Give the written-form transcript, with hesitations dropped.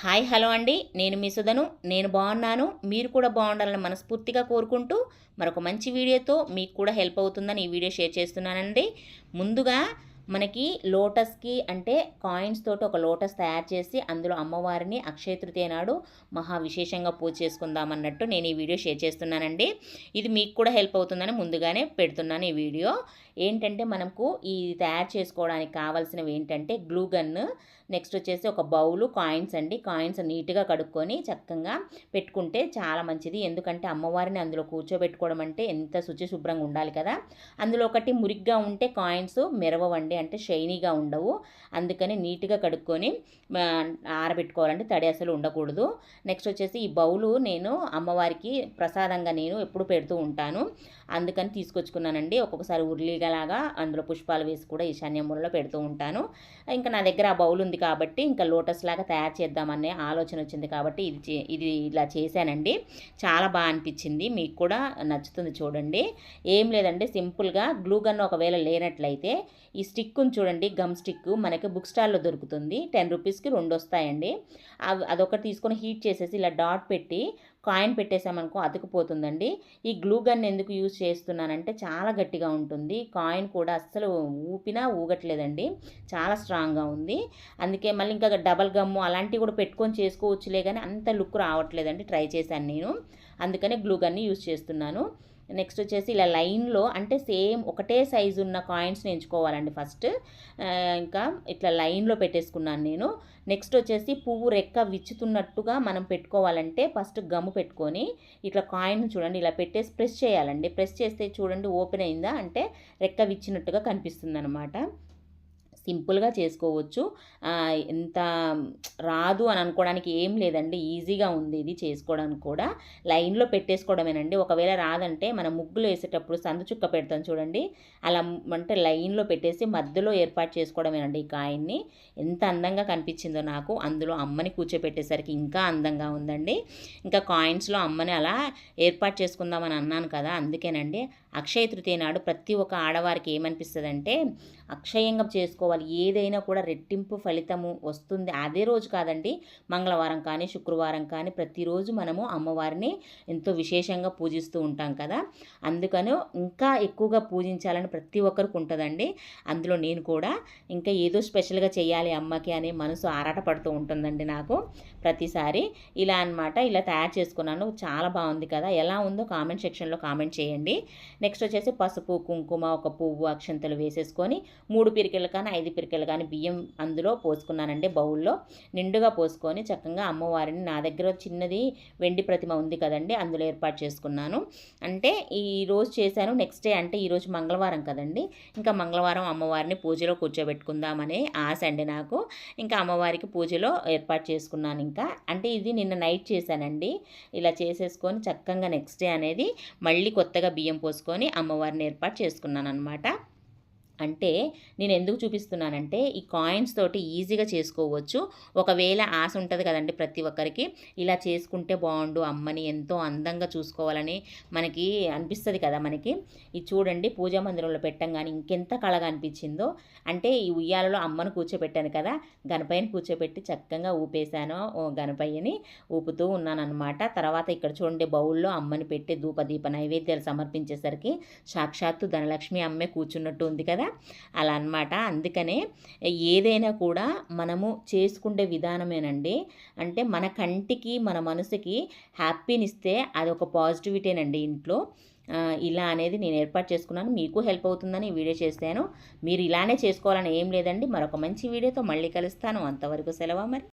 Hi hello అండి, నేను మీ సుధను. నేను బాగున్నాను, మీరు కూడా బాగుండాలని మనస్ఫూర్తిగా కోరుకుంటూ మరొక మంచి వీడియోతో మీకు కూడా హెల్ప్ అవుతుందని ఈ వీడియో షేర్ చేస్తున్నానండి. ముందుగా మనకి లోటస్కి అంటే కాయిన్స్ తోటి ఒక లోటస్ తయారు చేసి అందులో అమ్మవారిని అక్షయ తృతీయ నాడు మహా విశేషంగా పూజ చేసుకుందామన్నట్టు నేను ఈ వీడియో షేర్ చేస్తున్నానండి. ఇది మీకు కూడా హెల్ప్ అవుతుందని ముందుగానే పెడుతున్నాను ఈ వీడియో. ఏంటంటే మనకు ఈ తయారు చేసుకోవడానికి కావాల్సినవి ఏంటంటే గ్లూ గన్, నెక్స్ట్ వచ్చేసి ఒక బౌలు, కాయిన్స్ అండి. కాయిన్స్ నీట్గా కడుక్కొని చక్కగా పెట్టుకుంటే చాలా మంచిది. ఎందుకంటే అమ్మవారిని అందులో కూర్చోబెట్టుకోవడం అంటే ఎంత శుచి శుభ్రంగా ఉండాలి కదా. అందులో ఒకటి మురిగ్గా ఉంటే కాయిన్స్ మెరవండి, అంటే షైనీగా ఉండవు. అందుకని నీట్గా కడుక్కొని ఆరబెట్టుకోవాలంటే తడి అసలు ఉండకూడదు. నెక్స్ట్ వచ్చేసి ఈ బౌలు నేను అమ్మవారికి ప్రసాదంగా నేను ఎప్పుడు పెడుతూ ఉంటాను, అందుకని తీసుకొచ్చుకున్నానండి. ఒక్కొక్కసారి ఉర్లీగలాగా అందులో పుష్పాలు వేసి కూడా ఈశాన్యములలో పెడుతూ ఉంటాను. ఇంకా నా దగ్గర ఆ బౌల్ ఉంది కాబట్టి ఇంకా లోటస్ లాగా తయారు చేద్దామనే ఆలోచన వచ్చింది కాబట్టి ఇది ఇలా చేశానండి. చాలా బాగా అనిపించింది, మీకు కూడా నచ్చుతుంది చూడండి. ఏం లేదండి, సింపుల్గా గ్లూ గన్ ఒకవేళ లేనట్లయితే ఈ స్టిక్ను చూడండి, గమ్ స్టిక్ మనకి బుక్ స్టాల్లో దొరుకుతుంది. 10 రూపీస్కి 2 వస్తాయండి. అదొకటి తీసుకొని హీట్ చేసేసి ఇలా డాట్ పెట్టి కాయిన్ పెట్టేసామనుకో అతుకుపోతుందండి. ఈ గ్లూ గన్ ఎందుకు యూజ్ చేస్తున్నానంటే చాలా గట్టిగా ఉంటుంది, కాయిన్ కూడా అస్సలు ఊపినా ఊగట్లేదండి, చాలా స్ట్రాంగ్గా ఉంది. అందుకే మళ్ళీ ఇంకా డబల్ గమ్ము అలాంటివి కూడా పెట్టుకొని చేసుకోవచ్చులే, కానీ అంత లుక్ రావట్లేదండి. ట్రై చేశాను నేను, అందుకనే గ్లూ గన్ని యూజ్ చేస్తున్నాను. నెక్స్ట్ వచ్చేసి ఇలా లైన్లో అంటే సేమ్ ఒకటే సైజు ఉన్న కాయిన్స్ని ఎంచుకోవాలండి ఫస్ట్. ఇంకా ఇట్లా లైన్లో పెట్టేసుకున్నాను నేను. నెక్స్ట్ వచ్చేసి పువ్వు రెక్క విచ్చుతున్నట్టుగా మనం పెట్టుకోవాలంటే ఫస్ట్ గమ్ము పెట్టుకొని ఇట్లా కాయిన్ చూడండి ఇలా పెట్టేసి ప్రెస్ చేయాలండి. ప్రెస్ చేస్తే చూడండి ఓపెన్ అయిందా అంటే రెక్క విచ్చినట్టుగా కనిపిస్తుంది అనమాట. సింపుల్గా చేసుకోవచ్చు. ఎంత రాదు అని అనుకోవడానికి ఏం లేదండి, ఈజీగా ఉంది ఇది చేసుకోవడానికి కూడా. లైన్లో పెట్టేసుకోవడమేనండి. ఒకవేళ రాదంటే మనం ముగ్గులు వేసేటప్పుడు సందు చుక్క పెడతాం చూడండి, అలా అంటే లైన్లో పెట్టేసి మధ్యలో ఏర్పాటు చేసుకోవడమేనండి ఈ కాయిన్ని. ఎంత అందంగా కనిపించిందో నాకు, అందులో అమ్మని కూర్చోపెట్టేసరికి ఇంకా అందంగా ఉందండి. ఇంకా కాయిన్స్లో అమ్మని అలా ఏర్పాటు చేసుకుందామని అన్నాను కదా, అందుకేనండి. అక్షయ తృతీయ నాడు ప్రతి ఒక్క ఆడవారికి ఏమనిపిస్తుందంటే అక్షయంగా చేసుకోవాలి, ఏదైనా కూడా రెట్టింపు ఫలితము వస్తుంది. అదే రోజు కాదండి, మంగళవారం కానీ శుక్రవారం కానీ ప్రతిరోజు మనము అమ్మవారిని ఎంతో విశేషంగా పూజిస్తూ ఉంటాం కదా. అందుకని ఇంకా ఎక్కువగా పూజించాలని ప్రతి ఒక్కరికి ఉంటుందండి. అందులో నేను కూడా ఇంకా ఏదో స్పెషల్గా చేయాలి అమ్మకి అనే మనసు ఆరాట పడుతూ ఉంటుందండి నాకు ప్రతిసారి. ఇలా అనమాట, ఇలా తయారు చేసుకున్నాను. చాలా బాగుంది కదా, ఎలా ఉందో కామెంట్ సెక్షన్లో కామెంట్ చేయండి. నెక్స్ట్ వచ్చేసి పసుపు, కుంకుమ, ఒక పువ్వు, అక్షంతలు వేసేసుకొని 3 పిరికెలు కానీ 5 పిరికెలు కానీ బియ్యం అందులో పోసుకున్నానండి. బౌల్లో నిండుగా పోసుకొని చక్కగా అమ్మవారిని, నా దగ్గర చిన్నది వెండి ప్రతిమ ఉంది కదండి, అందులో ఏర్పాటు చేసుకున్నాను. అంటే ఈరోజు చేశాను, నెక్స్ట్ డే అంటే ఈరోజు మంగళవారం కదండి, ఇంకా మంగళవారం అమ్మవారిని పూజలో కూర్చోబెట్టుకుందామనే ఆశ అండి నాకు. ఇంకా అమ్మవారికి పూజలో ఏర్పాటు చేసుకున్నాను. ఇంకా అంటే ఇది నిన్న నైట్ చేశానండి. ఇలా చేసేసుకొని చక్కగా నెక్స్ట్ డే అనేది మళ్ళీ కొత్తగా బియ్యం పోసుకొని అమ్మవారిని ఏర్పాటు చేసుకున్నాను అనమాట. అంటే నేను ఎందుకు చూపిస్తున్నానంటే ఈ కాయిన్స్ తోటి ఈజీగా చేసుకోవచ్చు. ఒకవేళ ఆశ ఉంటుంది కదండి ప్రతి ఒక్కరికి, ఇలా చేసుకుంటే బాగుండు అమ్మని ఎంతో అందంగా చూసుకోవాలని మనకి అనిపిస్తుంది కదా మనకి. ఇది చూడండి, పూజా మందిరంలో పెట్టంగానే ఇంకెంత కళగా అనిపించిందో. అంటే ఈ ఉయ్యాలలో అమ్మను కూర్చోబెట్టాను కదా, గణపయ్యని కూర్చోబెట్టి చక్కగా ఊపేశాను, గణపయ్యని ఊపుతూ ఉన్నానన్నమాట. తర్వాత ఇక్కడ చూడండి బౌల్లో అమ్మని పెట్టి ధూపదీప నైవేద్యాలు సమర్పించేసరికి సాక్షాత్తు ధనలక్ష్మి అమ్మే కూర్చున్నట్టు ఉంది కదా, అలా అన్నమాట. అందుకనే ఏదైనా కూడా మనము చేసుకుండే విధానమేనండి. అంటే మన కంటికి మన మనసుకి హ్యాపీనిస్తే అది ఒక పాజిటివిటీనండి ఇంట్లో. ఇలా అనేది నేను ఏర్పాటు చేసుకున్నాను, మీకు హెల్ప్ అవుతుందని ఈ వీడియో చేశాను. మీరు ఇలానే చేసుకోవాలని ఏం లేదండి. మరొక మంచి వీడియోతో మళ్ళీ కలుస్తాను, అంతవరకు సెలవు మరి.